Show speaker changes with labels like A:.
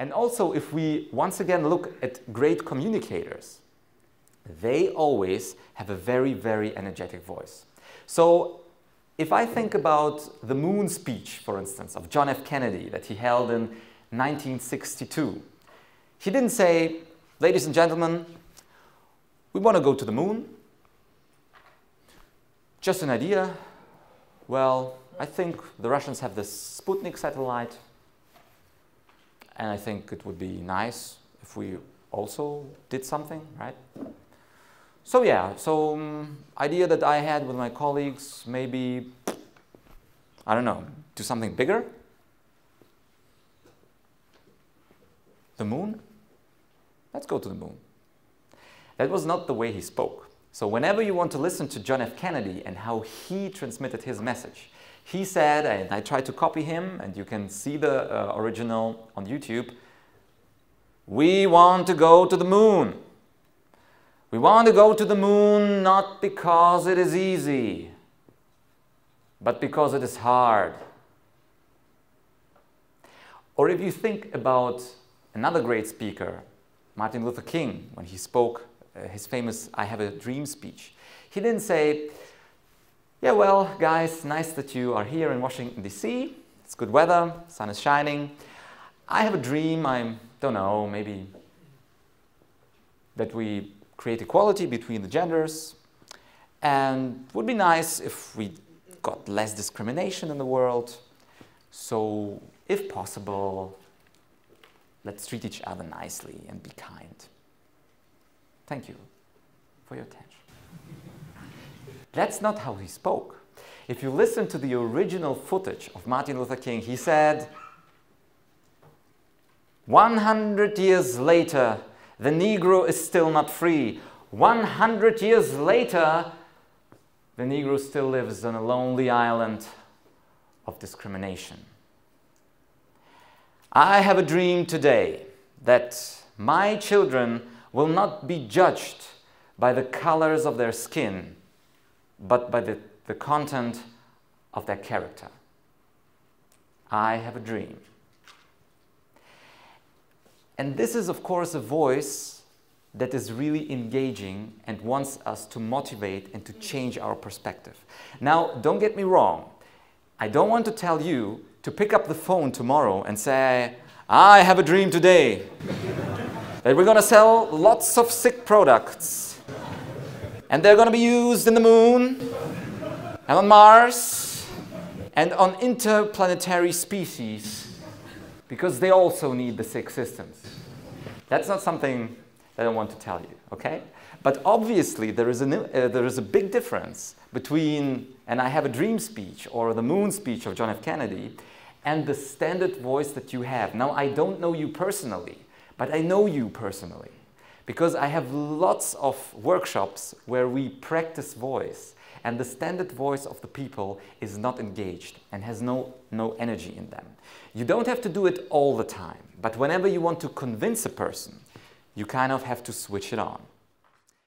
A: And also, if we once again look at great communicators, they always have a very, very energetic voice. So if I think about the Moon speech, for instance, of John F. Kennedy that he held in 1962, he didn't say, "Ladies and gentlemen, we want to go to the moon. Just an idea. Well, I think the Russians have this Sputnik satellite, and I think it would be nice if we also did something, right? So yeah, idea that I had with my colleagues, maybe, I don't know, do something bigger? The moon? Let's go to the moon." That was not the way he spoke. So whenever you want to listen to John F. Kennedy and how he transmitted his message, he said, and I tried to copy him, and you can see the original on YouTube, "We want to go to the moon. We want to go to the moon not because it is easy, but because it is hard." Or if you think about another great speaker, Martin Luther King, when he spoke his famous "I Have a Dream" speech, he didn't say, "Yeah, well, guys, nice that you are here in Washington, D.C. It's good weather, sun is shining. I have a dream, I don't know, maybe that we create equality between the genders, and it would be nice if we got less discrimination in the world. So, if possible, let's treat each other nicely and be kind. Thank you for your attention." That's not how he spoke. If you listen to the original footage of Martin Luther King, he said, "100 years later, the Negro is still not free. 100 years later, the Negro still lives on a lonely island of discrimination. I have a dream today that my children will not be judged by the colors of their skin, but by the content of their character. I have a dream." And this is, of course, a voice that is really engaging and wants us to motivate and to change our perspective. Now, don't get me wrong. I don't want to tell you to pick up the phone tomorrow and say, "I have a dream today that we're going to sell lots of sick products, and they're going to be used in the moon and on Mars and on interplanetary species because they also need the sick systems." That's not something that I want to tell you, okay? But obviously there is a big difference between an "I Have a Dream" speech or the moon speech of John F. Kennedy and the standard voice that you have. Now, I don't know you personally, but I know you personally because I have lots of workshops where we practice voice, and the standard voice of the people is not engaged and has no energy in them. You don't have to do it all the time, but whenever you want to convince a person, you kind of have to switch it on.